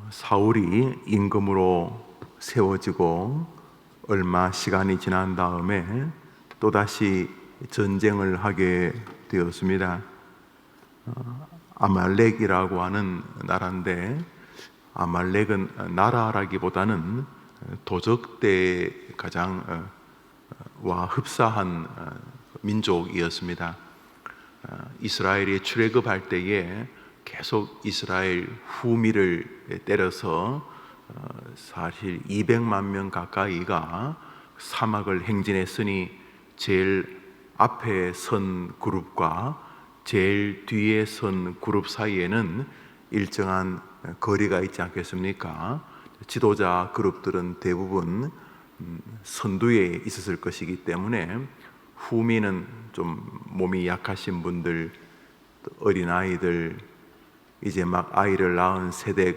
사울이 임금으로 세워지고 얼마 시간이 지난 다음에 또다시 전쟁을 하게 되었습니다. 아말렉이라고 하는 나라인데, 아말렉은 나라라기보다는 도적대에 가장 와 흡사한 민족이었습니다. 이스라엘이 출애굽할 때에 계속 이스라엘 후미를 때려서 사실 200만 명 가까이가 사막을 행진했으니 제일 앞에 선 그룹과 제일 뒤에 선 그룹 사이에는 일정한 거리가 있지 않겠습니까? 지도자 그룹들은 대부분 선두에 있었을 것이기 때문에 후미는 좀 몸이 약하신 분들, 어린아이들, 이제 막 아이를 낳은 세대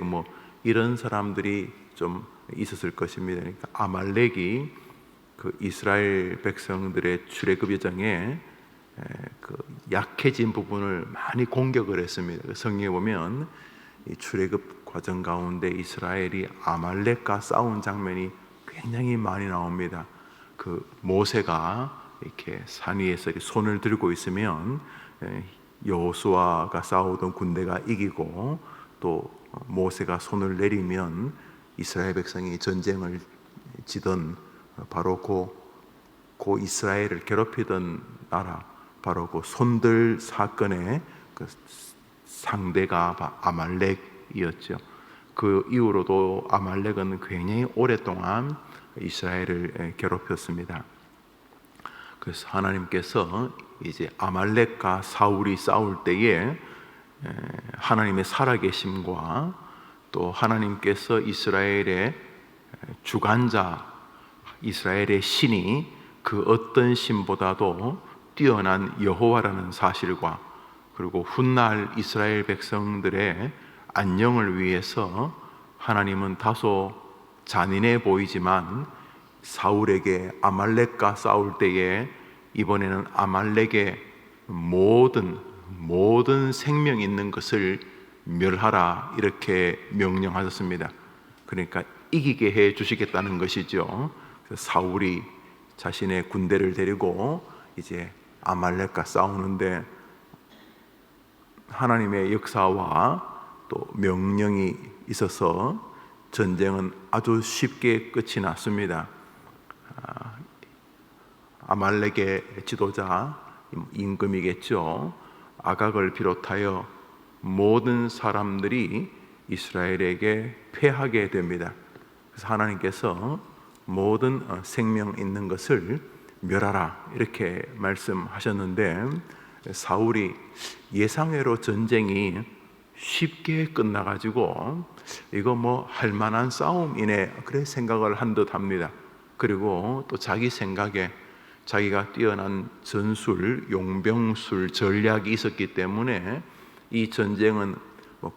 이런 사람들이 좀 있었을 것입니다. 그러니까 아말렉이 그 이스라엘 백성들의 출애굽 여정에 그 약해진 부분을 많이 공격을 했습니다. 성경에 보면 이 출애굽 과정 가운데 이스라엘이 아말렉과 싸운 장면이 굉장히 많이 나옵니다. 그 모세가 이렇게 산 위에서 이렇게 손을 들고 있으면 여호수아가 싸우던 군대가 이기고, 또 모세가 손을 내리면 이스라엘 백성이 전쟁을 지던 바로 그 이스라엘을 괴롭히던 나라, 바로 그 손들 사건의 그 상대가 아말렉이었죠. 그 이후로도 아말렉은 굉장히 오랫동안 이스라엘을 괴롭혔습니다. 그래서 하나님께서 이제 아말렉과 사울이 싸울 때에 하나님의 살아계심과 또 하나님께서 이스라엘의 주관자, 이스라엘의 신이 그 어떤 신보다도 뛰어난 여호와라는 사실과, 그리고 훗날 이스라엘 백성들의 안녕을 위해서 하나님은 다소 잔인해 보이지만 사울에게 아말렉과 싸울 때에 이번에는 아말렉의 모든 생명 있는 것을 멸하라, 이렇게 명령하셨습니다. 그러니까 이기게 해 주시겠다는 것이죠. 사울이 자신의 군대를 데리고 이제 아말렉과 싸우는데, 하나님의 역사와 또 명령이 있어서 전쟁은 아주 쉽게 끝이 났습니다. 아말렉의 지도자 임금이겠죠. 아각을 비롯하여 모든 사람들이 이스라엘에게 패하게 됩니다. 그래서 하나님께서 모든 생명 있는 것을 멸하라, 이렇게 말씀하셨는데, 사울이 예상외로 전쟁이 쉽게 끝나가지고 이거 할만한 싸움이네, 그래 생각을 한 듯 합니다. 그리고 또 자기 생각에 자기가 뛰어난 전술, 용병술, 전략이 있었기 때문에 이 전쟁은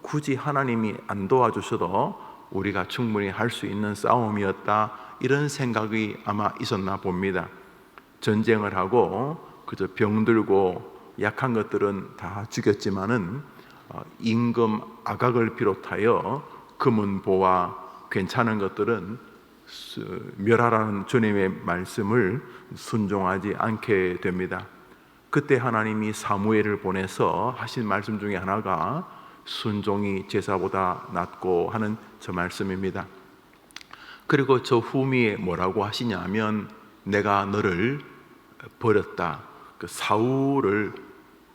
굳이 하나님이 안 도와주셔도 우리가 충분히 할 수 있는 싸움이었다, 이런 생각이 아마 있었나 봅니다. 전쟁을 하고 그저 병들고 약한 것들은 다 죽였지만은 임금 아각을 비롯하여 금은보와 괜찮은 것들은 멸하라는 주님의 말씀을 순종하지 않게 됩니다. 그때 하나님이 사무엘을 보내서 하신 말씀 중에 하나가 순종이 제사보다 낫고 하는 저 말씀입니다. 그리고 저 후미에 뭐라고 하시냐면, 내가 너를 버렸다, 그 사울을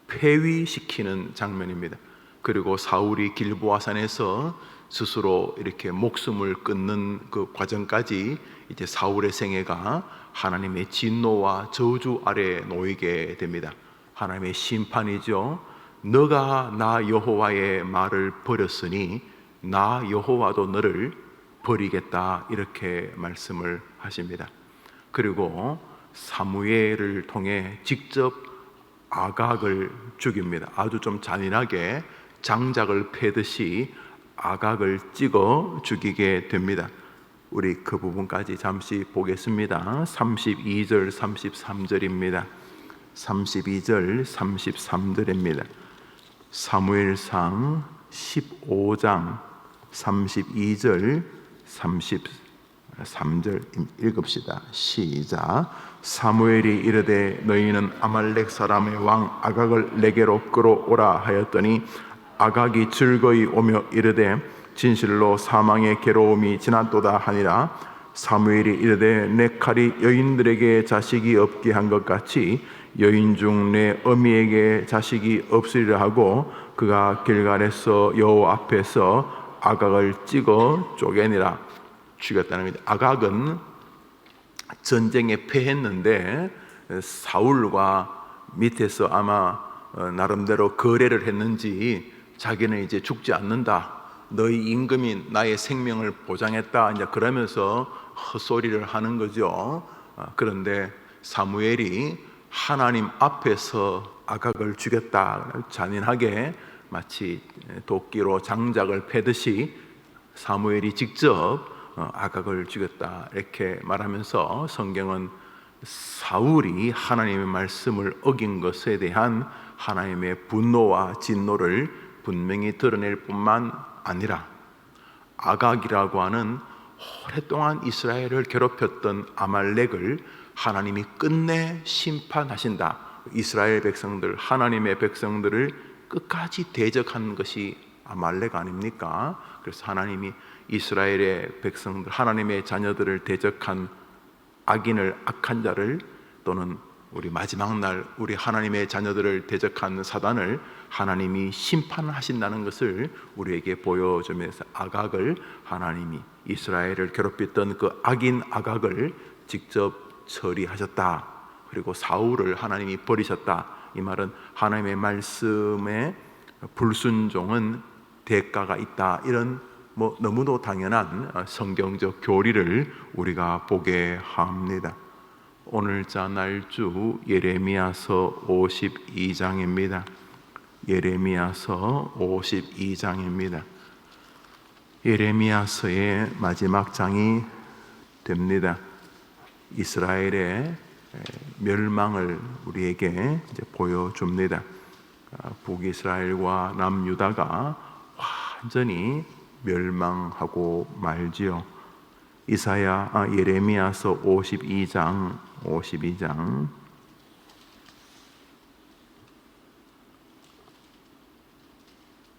폐위시키는 장면입니다. 그리고 사울이 길보아산에서 스스로 이렇게 목숨을 끊는 그 과정까지 이제 사울의 생애가 하나님의 진노와 저주 아래 놓이게 됩니다. 하나님의 심판이죠. 너가 나 여호와의 말을 버렸으니 나 여호와도 너를 버리겠다, 이렇게 말씀을 하십니다. 그리고 사무엘을 통해 직접 아각을 죽입니다. 아주 좀 잔인하게 장작을 패듯이 아각을 찍어 죽이게 됩니다. 우리 그 부분까지 잠시 보겠습니다. 32절 33절입니다. 32절 33절입니다. 사무엘상 15장 32절 33절 읽읍시다. 시작. 사무엘이 이르되 너희는 아말렉 사람의 왕 아각을 내게로 끌어오라 하였더니 아각이 즐거이 오며 이르되 진실로 사망의 괴로움이 지났도다 하니라. 사무엘이 이르되 내 칼이 여인들에게 자식이 없게 한 것 같이 여인 중 내 어미에게 자식이 없으리라 하고 그가 길갈에서 여호와 앞에서 아각을 찍어 쪼개니라. 죽였다는 거죠. 아각은 전쟁에 패했는데 사울과 밑에서 아마 나름대로 거래를 했는지 자기는 이제 죽지 않는다, 너희 임금이 나의 생명을 보장했다, 이제 그러면서 헛소리를 하는 거죠. 그런데 사무엘이 하나님 앞에서 아각을 죽였다, 잔인하게 마치 도끼로 장작을 패듯이 사무엘이 직접 아각을 죽였다 이렇게 말하면서 성경은 사울이 하나님의 말씀을 어긴 것에 대한 하나님의 분노와 진노를 분명히 드러낼 뿐만 아니라 아각이라고 하는 오랫동안 이스라엘을 괴롭혔던 아말렉을 하나님이 끝내 심판하신다. 이스라엘 백성들, 하나님의 백성들을 끝까지 대적한 것이 아말렉 아닙니까? 그래서 하나님이 이스라엘의 백성들, 하나님의 자녀들을 대적한 악인을, 악한 자를, 또는 우리 마지막 날 우리 하나님의 자녀들을 대적한 사단을 하나님이 심판하신다는 것을 우리에게 보여주면서 아각을, 하나님이 이스라엘을 괴롭혔던 그 악인 아각을 직접 처리하셨다. 그리고 사울을 하나님이 버리셨다. 이 말은 하나님의 말씀에 불순종은 대가가 있다, 이런 너무도 당연한 성경적 교리를 우리가 보게 합니다. 오늘자 날주 예레미야서 52장입니다. 예레미야서 52장입니다. 예레미야서의 마지막 장이 됩니다. 이스라엘의 멸망을 우리에게 이제 보여줍니다. 북이스라엘과 남유다가 완전히 멸망하고 말지요. 예레미야서 52장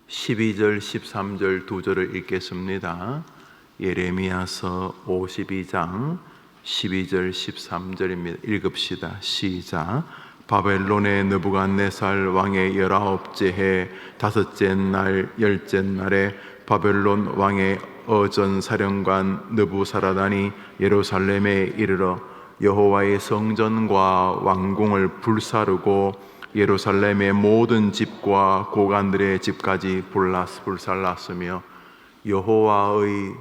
12절 13절 두 절을 읽겠습니다. 예레미야서 52장 12절 13절입니다. 읽읍시다. 시작. 바벨론의 느부갓네살 왕의 19째 해 5째 날 10째 날에 바벨론 왕의 어전사령관 느부사라단이 예루살렘에 이르러 여호와의 성전과 왕궁을 불사르고 예루살렘의 모든 집과 고관들의 집까지 불살랐으며 여호와의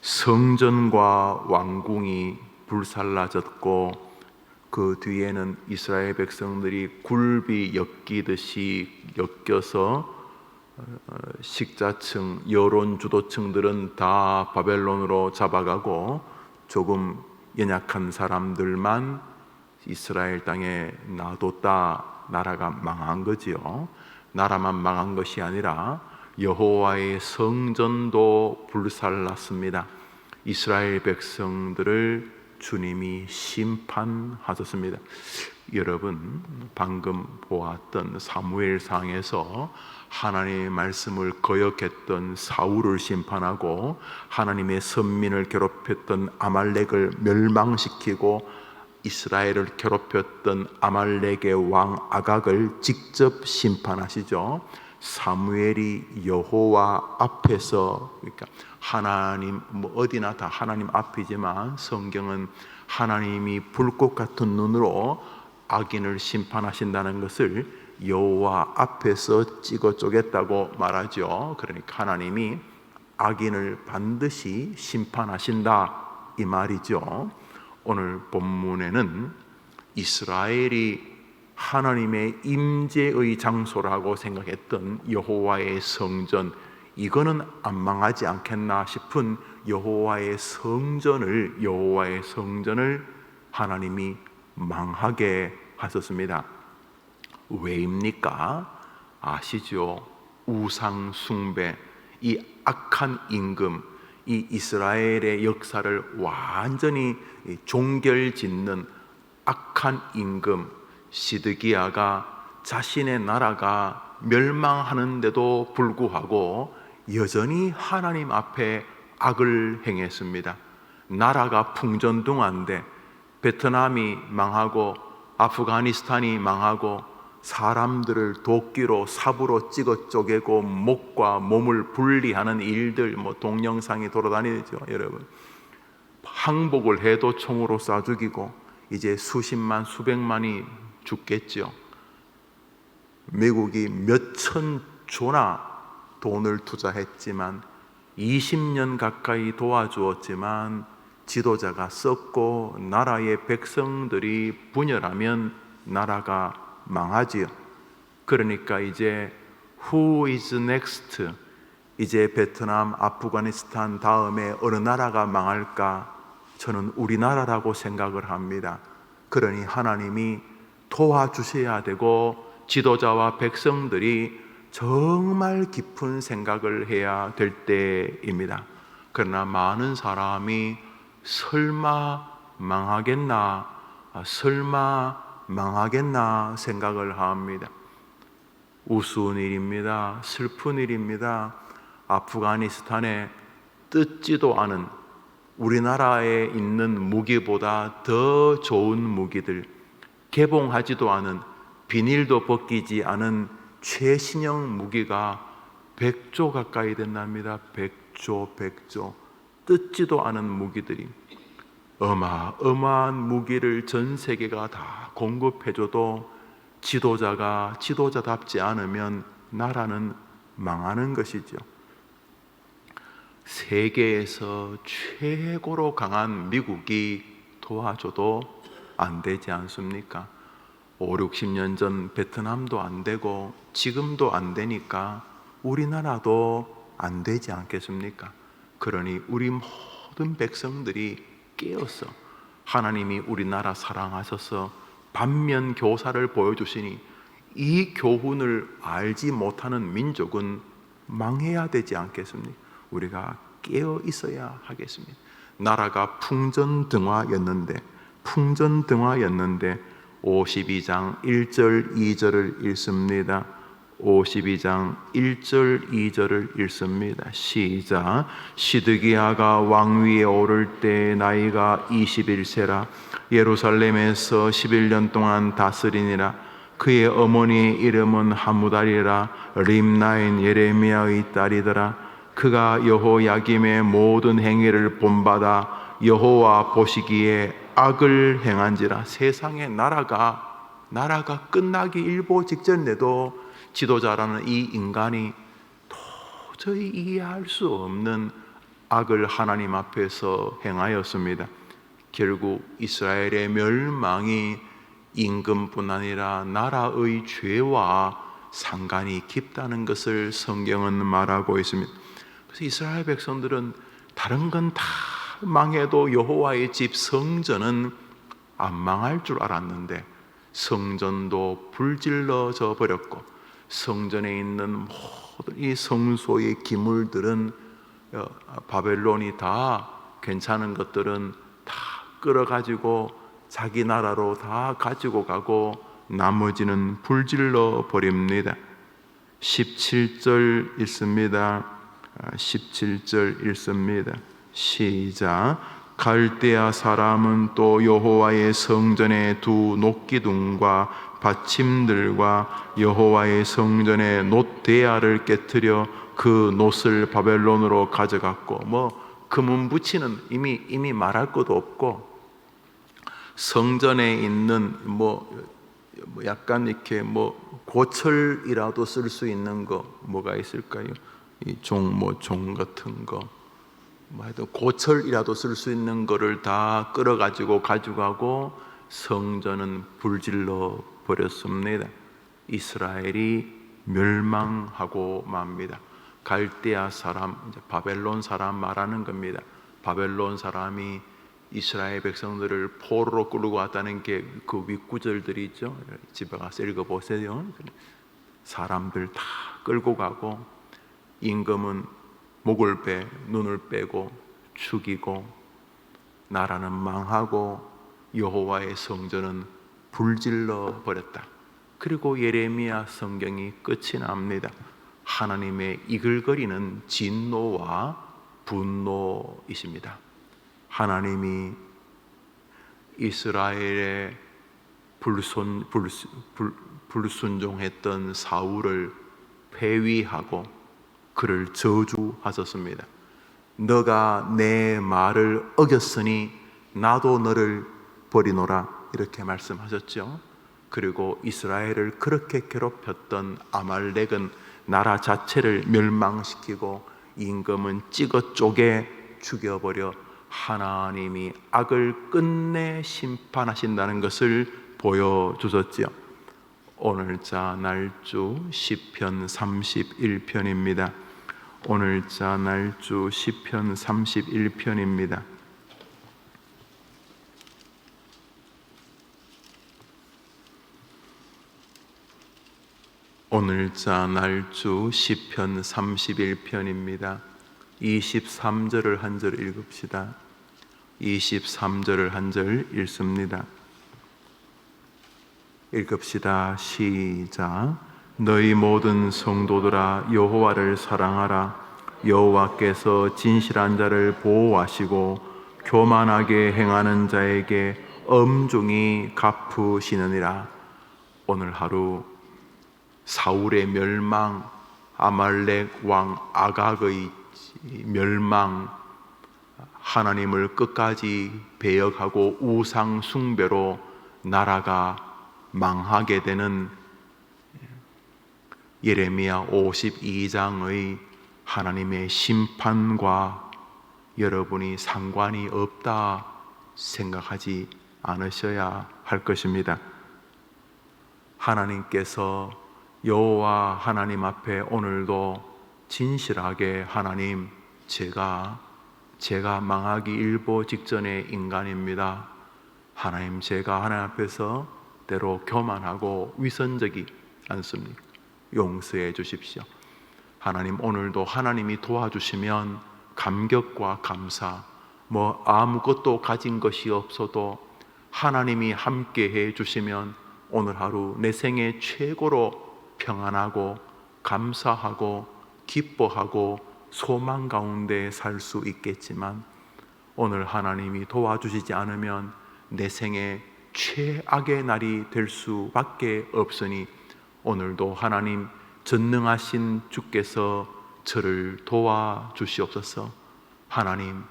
성전과 왕궁이 불살라졌고 그 뒤에는 이스라엘 백성들이 굴비 엮이듯이 엮여서 식자층, 여론 주도층들은 다 바벨론으로 잡아가고 조금 연약한 사람들만 이스라엘 땅에 놔뒀다. 나라가 망한 거지요. 나라만 망한 것이 아니라 여호와의 성전도 불살랐습니다. 이스라엘 백성들을 주님이 심판하셨습니다. 여러분, 방금 보았던 사무엘상에서 하나님의 말씀을 거역했던 사울을 심판하고 하나님의 선민을 괴롭혔던 아말렉을 멸망시키고 이스라엘을 괴롭혔던 아말렉의 왕 아각을 직접 심판하시죠. 사무엘이 여호와 앞에서, 그러니까 하나님, 어디나 다 하나님 앞이지만 성경은 하나님이 불꽃 같은 눈으로 악인을 심판하신다는 것을 여호와 앞에서 찍어 쪼갰다고 말하죠. 그러니까 하나님이 악인을 반드시 심판하신다, 이 말이죠. 오늘 본문에는 이스라엘이 하나님의 임재의 장소라고 생각했던 여호와의 성전, 이거는 안 망하지 않겠나 싶은 여호와의 성전을 하나님이 망하게 하셨습니다. 왜입니까? 아시죠? 우상 숭배. 이 악한 임금, 이 이스라엘의 역사를 완전히 종결짓는 악한 임금 시드기야가 자신의 나라가 멸망하는데도 불구하고 여전히 하나님 앞에 악을 행했습니다. 나라가 풍전등화인데 베트남이 망하고 아프가니스탄이 망하고 사람들을 도끼로 삽으로 찍어 쪼개고 목과 몸을 분리하는 일들, 동영상이 돌아다니죠, 여러분. 항복을 해도 총으로 쏴 죽이고 이제 수십만 수백만이 죽겠죠. 미국이 몇천 조나 돈을 투자했지만 20년 가까이 도와주었지만 지도자가 썩고 나라의 백성들이 분열하면 나라가 망하지요. 그러니까 이제 Who is next? 이제 베트남, 아프가니스탄 다음에 어느 나라가 망할까? 저는 우리나라라고 생각을 합니다. 그러니 하나님이 도와주셔야 되고 지도자와 백성들이 정말 깊은 생각을 해야 될 때입니다. 그러나 많은 사람이 설마 망하겠나, 설마 망하겠나 생각을 합니다. 우스운 일입니다. 슬픈 일입니다. 아프가니스탄에 뜯지도 않은, 우리나라에 있는 무기보다 더 좋은 무기들, 개봉하지도 않은, 비닐도 벗기지 않은 최신형 무기가 100조 가까이 된답니다. 100조. 뜯지도 않은 무기들이, 어마어마한 무기를 전 세계가 다 공급해줘도 지도자가 지도자답지 않으면 나라는 망하는 것이죠. 세계에서 최고로 강한 미국이 도와줘도 안 되지 않습니까? 5, 60년 전 베트남도 안 되고 지금도 안 되니까 우리나라도 안 되지 않겠습니까? 그러니 우리 모든 백성들이 깨어서 하나님이 우리나라 사랑하셔서 반면 교사를 보여주시니 이 교훈을 알지 못하는 민족은 망해야 되지 않겠습니까? 우리가 깨어 있어야 하겠습니다. 나라가 풍전등화였는데 52장 1절 2절을 읽습니다. 52장 1절 2절을 읽습니다. 시작. 시드기야가 왕위에 오를 때 나이가 21세라 예루살렘에서 11년 동안 다스리니라. 그의 어머니의 이름은 하무달이라 림나인 예레미야의 딸이더라. 그가 여호야김의 모든 행위를 본받아 여호와 보시기에 악을 행한지라. 세상의 나라가 끝나기 일보 직전에도 지도자라는 이 인간이 도저히 이해할 수 없는 악을 하나님 앞에서 행하였습니다. 결국 이스라엘의 멸망이 임금뿐 아니라 나라의 죄와 상관이 깊다는 것을 성경은 말하고 있습니다. 그래서 이스라엘 백성들은 다른 건 다 망해도 여호와의 집 성전은 안 망할 줄 알았는데 성전도 불질러져 버렸고 성전에 있는 모든 이 성소의 기물들은 바벨론이 다 괜찮은 것들은 다 끌어가지고 자기 나라로 다 가지고 가고 나머지는 불질러 버립니다. 17절 읽습니다. 17절 읽습니다. 시작. 갈대아 사람은 또 여호와의 성전에 두 녹기둥과 받침들과 여호와의 성전에 놋대야를 깨트려 그 놋을 바벨론으로 가져갔고, 금은 붙이는 이미 말할 것도 없고, 성전에 있는 약간 이렇게 고철이라도 쓸 수 있는 거 뭐가 있을까요? 이 종 같은 거, 하여튼 고철이라도 쓸 수 있는 거를 다 끌어가지고 가져가고 성전은 불질러 버렸습니다. 이스라엘이 멸망하고 맙니다. 갈대아 사람, 이제 바벨론 사람 말하는 겁니다. 바벨론 사람이 이스라엘 백성들을 포로로 끌고 왔다는 게 그 윗구절들이 있죠. 집에 가서 읽어보세요. 사람들 다 끌고 가고 임금은 목을 베 눈을 빼고 죽이고 나라는 망하고 여호와의 성전은 불질러 버렸다. 그리고 예레미야 성경이 끝이 납니다. 하나님의 이글거리는 진노와 분노이십니다. 하나님이 이스라엘의 불순종했던 사울을 폐위하고 그를 저주하셨습니다. 너가 내 말을 어겼으니 나도 너를 버리노라, 이렇게 말씀하셨죠. 그리고 이스라엘을 그렇게 괴롭혔던 아말렉은 나라 자체를 멸망시키고 임금은 찍어 쪼개 죽여버려 하나님이 악을 끝내 심판하신다는 것을 보여주셨지요. 오늘자 날주 시편 31편입니다. 오늘자 날주 시편 31편입니다. 오늘자 날주 시편 31편입니다. 23절을 한 절 읽읍시다. 23절을 한 절 읽습니다. 읽읍시다. 시작. 너희 모든 성도들아 여호와를 사랑하라. 여호와께서 진실한 자를 보호하시고 교만하게 행하는 자에게 엄중히 갚으시느니라. 오늘 하루 사울의 멸망, 아말렉 왕 아각의 멸망, 하나님을 끝까지 배역하고 우상 숭배로 나라가 망하게 되는 예레미야 52장의 하나님의 심판과 여러분이 상관이 없다 생각하지 않으셔야 할 것입니다. 하나님께서 여호와 하나님 앞에 오늘도 진실하게 하나님, 제가 망하기 일보 직전의 인간입니다. 하나님, 제가 하나님 앞에서 때로 교만하고 위선적이 않습니까? 용서해 주십시오. 하나님, 오늘도 하나님이 도와주시면 감격과 감사, 아무것도 가진 것이 없어도 하나님이 함께 해 주시면 오늘 하루 내 생애 최고로 평안하고 감사하고 기뻐하고 소망 가운데 살 수 있겠지만, 오늘 하나님이 도와주시지 않으면 내 생애 최악의 날이 될 수밖에 없으니 오늘도 하나님 전능하신 주께서 저를 도와주시옵소서. 하나님,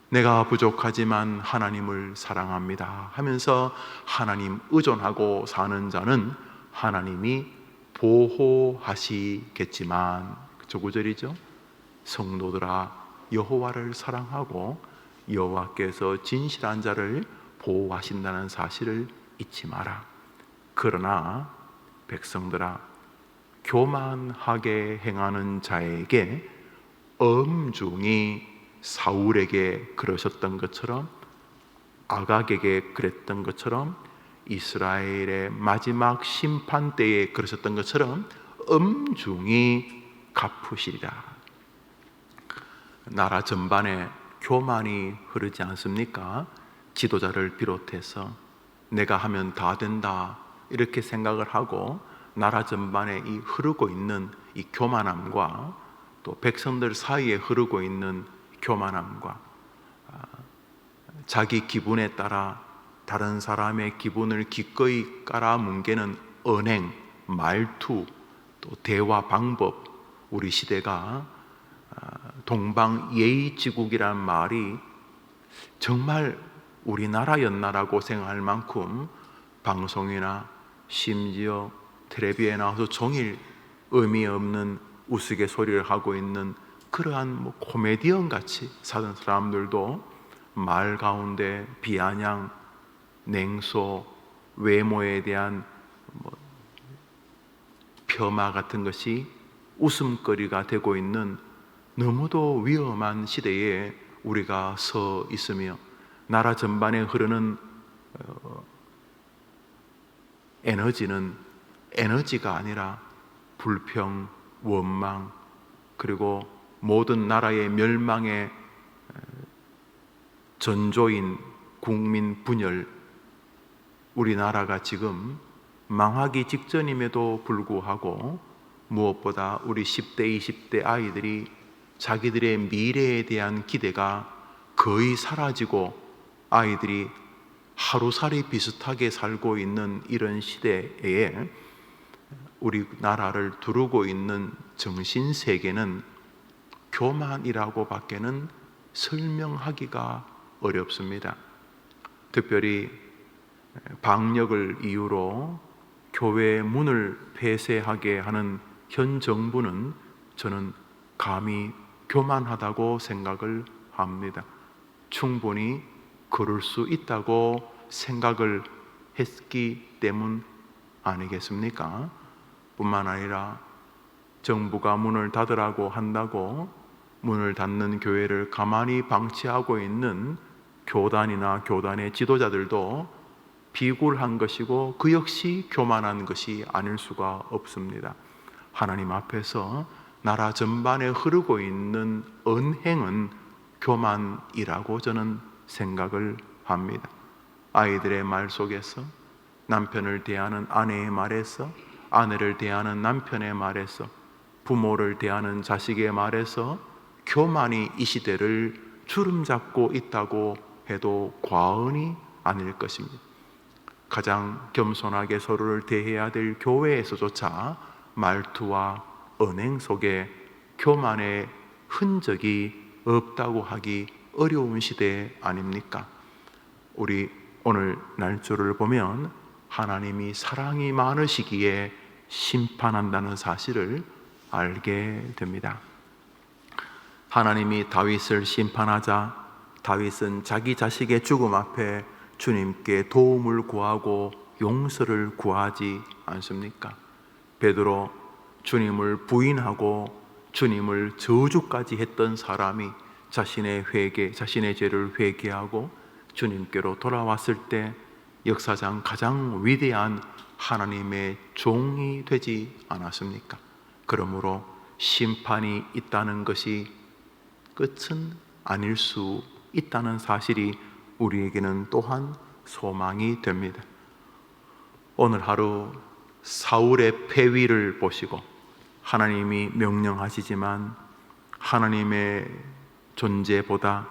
내가 부족하지만 하나님을 사랑합니다 하면서 하나님 의존하고 사는 자는 하나님이 보호하시겠지만, 저 구절이죠. 성도들아 여호와를 사랑하고 여호와께서 진실한 자를 보호하신다는 사실을 잊지 마라. 그러나 백성들아, 교만하게 행하는 자에게 엄중히 사울에게 그러셨던 것처럼, 아각에게 그랬던 것처럼, 이스라엘의 마지막 심판 때에 그러셨던 것처럼 엄중히 갚으시리라. 나라 전반에 교만이 흐르지 않습니까? 지도자를 비롯해서 내가 하면 다 된다 이렇게 생각을 하고 나라 전반에 이 흐르고 있는 이 교만함과 또 백성들 사이에 흐르고 있는 교만함과 자기 기분에 따라 다른 사람의 기분을 기꺼이 깔아뭉개는 언행, 말투, 또 대화 방법, 우리 시대가 동방예의지국이란 말이 정말 우리나라였나라고 생각할 만큼 방송이나 심지어 텔레비에 나와서 종일 의미 없는 우스갯소리를 하고 있는 그러한 코미디언 같이 사는 사람들도 말 가운데 비아냥, 냉소, 외모에 대한 폄하 같은 것이 웃음거리가 되고 있는 너무도 위험한 시대에 우리가 서 있으며, 나라 전반에 흐르는 에너지는 에너지가 아니라 불평, 원망, 그리고 모든 나라의 멸망의 전조인 국민 분열, 우리나라가 지금 망하기 직전임에도 불구하고 무엇보다 우리 10대, 20대 아이들이 자기들의 미래에 대한 기대가 거의 사라지고 아이들이 하루살이 비슷하게 살고 있는 이런 시대에 우리나라를 두르고 있는 정신세계는 교만이라고 밖에는 설명하기가 어렵습니다. 특별히 방역을 이유로 교회의 문을 폐쇄하게 하는 현 정부는 저는 감히 교만하다고 생각을 합니다. 충분히 그럴 수 있다고 생각을 했기 때문 아니겠습니까? 뿐만 아니라 정부가 문을 닫으라고 한다고 문을 닫는 교회를 가만히 방치하고 있는 교단이나 교단의 지도자들도 비굴한 것이고 그 역시 교만한 것이 아닐 수가 없습니다. 하나님 앞에서 나라 전반에 흐르고 있는 언행은 교만이라고 저는 생각을 합니다. 아이들의 말 속에서, 남편을 대하는 아내의 말에서, 아내를 대하는 남편의 말에서, 부모를 대하는 자식의 말에서 교만이 이 시대를 주름잡고 있다고 해도 과언이 아닐 것입니다. 가장 겸손하게 서로를 대해야 될 교회에서조차 말투와 언행 속에 교만의 흔적이 없다고 하기 어려운 시대 아닙니까? 우리 오늘 날조를 보면 하나님이 사랑이 많으시기에 심판한다는 사실을 알게 됩니다. 하나님이 다윗을 심판하자 다윗은 자기 자식의 죽음 앞에 주님께 도움을 구하고 용서를 구하지 않습니까? 베드로, 주님을 부인하고 주님을 저주까지 했던 사람이 자신의 죄를 회개하고 주님께로 돌아왔을 때 역사상 가장 위대한 하나님의 종이 되지 않았습니까? 그러므로 심판이 있다는 것이 끝은 아닐 수 있다는 사실이 우리에게는 또한 소망이 됩니다. 오늘 하루 사울의 폐위를 보시고 하나님이 명령하시지만 하나님의 존재보다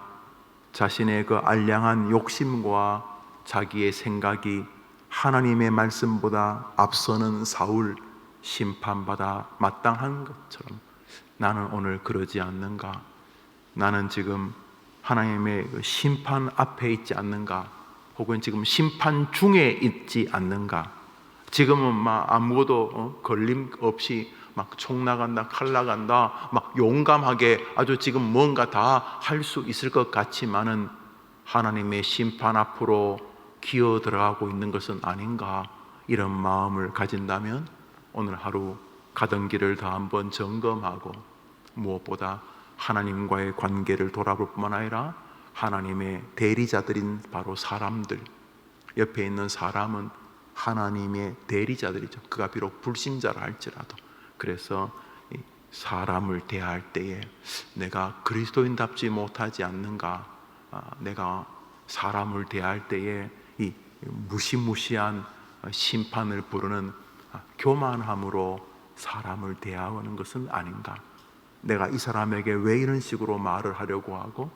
자신의 그 알량한 욕심과 자기의 생각이 하나님의 말씀보다 앞서는 사울, 심판받아 마땅한 것처럼 나는 오늘 그러지 않는가? 나는 지금 하나님의 심판 앞에 있지 않는가? 혹은 지금 심판 중에 있지 않는가? 지금은 막 아무것도 걸림 없이 막 총 나간다, 칼 나간다, 막 용감하게 아주 지금 뭔가 다 할 수 있을 것 같지만은 하나님의 심판 앞으로 기어 들어가고 있는 것은 아닌가? 이런 마음을 가진다면 오늘 하루 가던 길을 다 한번 점검하고 무엇보다 하나님과의 관계를 돌아볼 뿐만 아니라 하나님의 대리자들인 바로 사람들, 옆에 있는 사람은 하나님의 대리자들이죠. 그가 비록 불신자라 할지라도. 그래서 사람을 대할 때에 내가 그리스도인답지 못하지 않는가? 내가 사람을 대할 때에 이 무시무시한 심판을 부르는 교만함으로 사람을 대하는 것은 아닌가? 내가 이 사람에게 왜 이런 식으로 말을 하려고 하고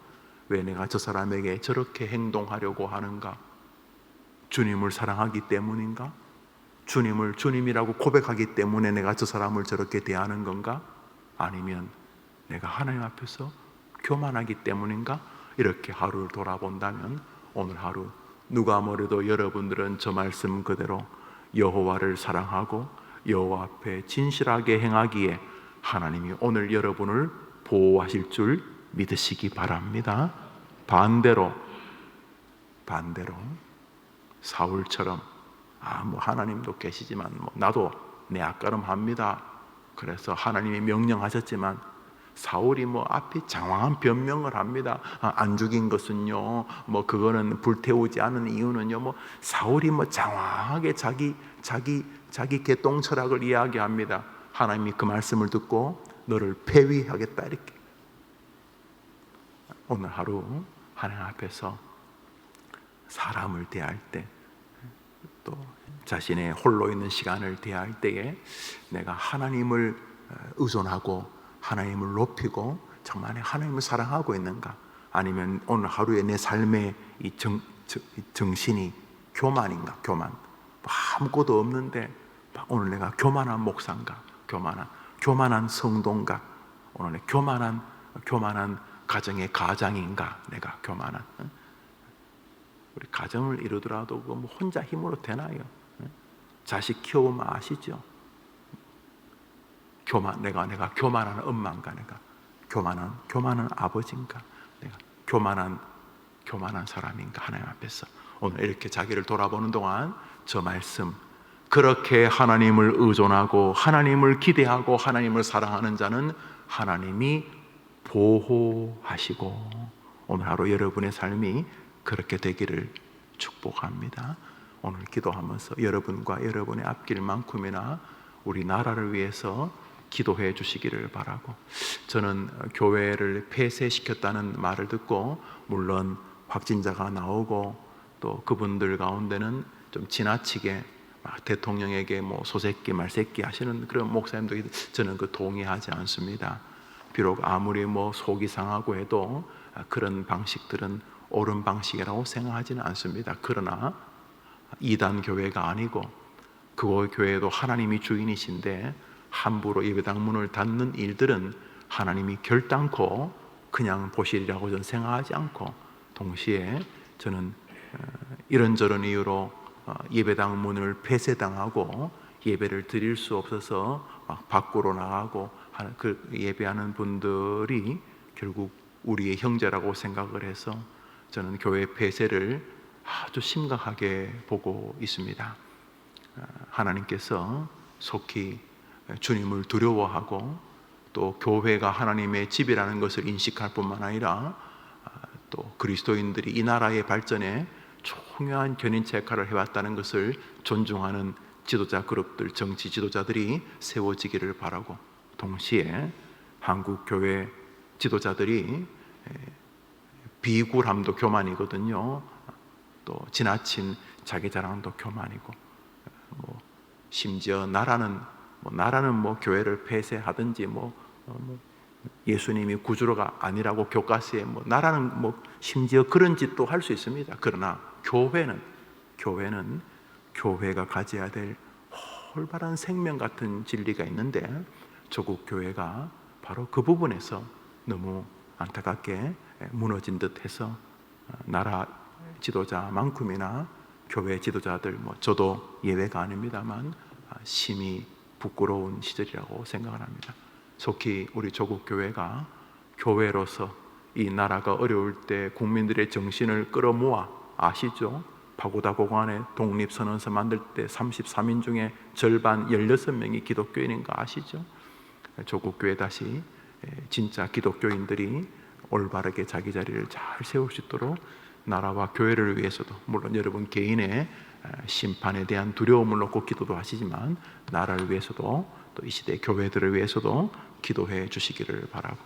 왜 내가 저 사람에게 저렇게 행동하려고 하는가? 주님을 사랑하기 때문인가? 주님을 주님이라고 고백하기 때문에 내가 저 사람을 저렇게 대하는 건가? 아니면 내가 하나님 앞에서 교만하기 때문인가? 이렇게 하루를 돌아본다면 오늘 하루 누가 뭐래도 여러분들은 저 말씀 그대로 여호와를 사랑하고 여호와 앞에 진실하게 행하기에 하나님이 오늘 여러분을 보호하실 줄 믿으시기 바랍니다. 반대로 사울처럼 뭐 하나님도 계시지만 나도 내 앞가름합니다. 그래서 하나님이 명령하셨지만 사울이 앞에 장황한 변명을 합니다. 안 죽인 것은요, 그거는 불태우지 않은 이유는요, 사울이 장황하게 자기 개똥 철학을 이야기합니다. 하나님이 그 말씀을 듣고 너를 폐위하겠다 이렇게 오늘 하루 하나님 앞에서 사람을 대할 때, 또 자신의 홀로 있는 시간을 대할 때에 내가 하나님을 의존하고 하나님을 높이고 정말 하나님을 사랑하고 있는가, 아니면 오늘 하루에 내 삶의 이 정신이 교만인가. 교만, 아무것도 없는데 오늘 내가 교만한 목사인가, 교만한 성도인가, 오늘 교만한 가정의 가장인가. 내가 교만한, 우리 가정을 이루더라도 뭐 혼자 힘으로 되나요? 자식 키워보면 아시죠? 내가 교만한 엄마인가, 내가 교만한 아버지인가, 내가 교만한 사람인가. 하나님 앞에서 오늘 이렇게 자기를 돌아보는 동안 저 말씀, 그렇게 하나님을 의존하고 하나님을 기대하고 하나님을 사랑하는 자는 하나님이 보호하시고, 오늘 하루 여러분의 삶이 그렇게 되기를 축복합니다. 오늘 기도하면서 여러분과 여러분의 앞길만큼이나 우리 나라를 위해서 기도해 주시기를 바라고, 저는 교회를 폐쇄시켰다는 말을 듣고, 물론 확진자가 나오고 또 그분들 가운데는 좀 지나치게 대통령에게 뭐 소새끼 말새끼 하시는 그런 목사님도 저는 동의하지 않습니다. 비록 아무리 뭐 속이 상하고 해도 그런 방식들은 옳은 방식이라고 생각하지는 않습니다. 그러나 이단 교회가 아니고 그 교회도 하나님이 주인이신데 함부로 예배당 문을 닫는 일들은 하나님이 결단코 그냥 보시리라고 저는 생각하지 않고, 동시에 저는 이런저런 이유로 예배당 문을 폐쇄당하고 예배를 드릴 수 없어서 밖으로 나가고 그 예배하는 분들이 결국 우리의 형제라고 생각을 해서 저는 교회 폐쇄를 아주 심각하게 보고 있습니다. 하나님께서 속히 주님을 두려워하고 또 교회가 하나님의 집이라는 것을 인식할 뿐만 아니라 또 그리스도인들이 이 나라의 발전에 중요한 견인차 역할을 해왔다는 것을 존중하는 지도자 그룹들, 정치 지도자들이 세워지기를 바라고, 동시에 한국 교회 지도자들이 비굴함도 교만이거든요. 또 지나친 자기 자랑도 교만이고, 심지어 나라는 교회를 폐쇄하든지 예수님이 구주로가 아니라고 교과서에 나라는 심지어 그런 짓도 할 수 있습니다. 그러나 교회가 가져야 될 올바른 생명 같은 진리가 있는데, 조국 교회가 바로 그 부분에서 너무 안타깝게 무너진 듯해서 나라 지도자만큼이나 교회 지도자들, 저도 예외가 아닙니다만 심히 부끄러운 시절이라고 생각을 합니다. 속히 우리 조국 교회가 교회로서 이 나라가 어려울 때 국민들의 정신을 끌어모아, 아시죠? 파고다 고관에 독립선언서 만들 때 33인 중에 절반 16명이 기독교인인 거 아시죠? 조국 교회 다시 진짜 기독교인들이 올바르게 자기 자리를 잘 세울 수 있도록 나라와 교회를 위해서도, 물론 여러분 개인의 심판에 대한 두려움을 놓고 기도도 하시지만 나라를 위해서도 또 이 시대 교회들을 위해서도 기도해 주시기를 바라고,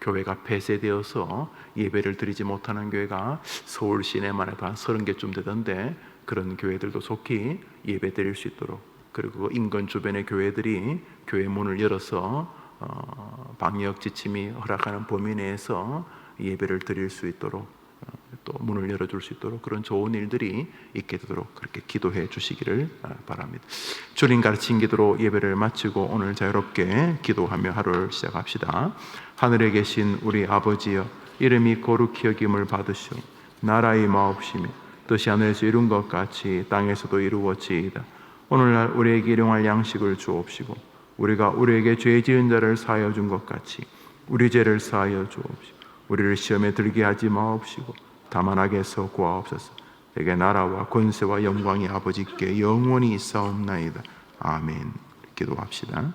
교회가 폐쇄되어서 예배를 드리지 못하는 교회가 서울 시내만 해도 한 30개쯤 되던데, 그런 교회들도 속히 예배 드릴 수 있도록, 그리고 인근 주변의 교회들이 교회 문을 열어서 방역 지침이 허락하는 범위 내에서 예배를 드릴 수 있도록, 또 문을 열어줄 수 있도록 그런 좋은 일들이 있게 되도록 그렇게 기도해 주시기를 바랍니다. 주님 가르친 기도로 예배를 마치고 오늘 자유롭게 기도하며 하루를 시작합시다. 하늘에 계신 우리 아버지여, 이름이 거룩히 여김을 받으시오. 나라의 마옵시며 뜻이 하늘에서 이룬 것 같이 땅에서도 이루어지이다. 오늘날 우리에게 일용할 양식을 주옵시고, 우리가 우리에게 죄 지은 자를 사하여 준 것 같이 우리 죄를 사하여 주옵시고, 우리를 시험에 들게 하지 마옵시고 다만 악에서 구하옵소서. 내게 나라와 권세와 영광이 아버지께 영원히 있사옵나이다. 아멘. 기도합시다.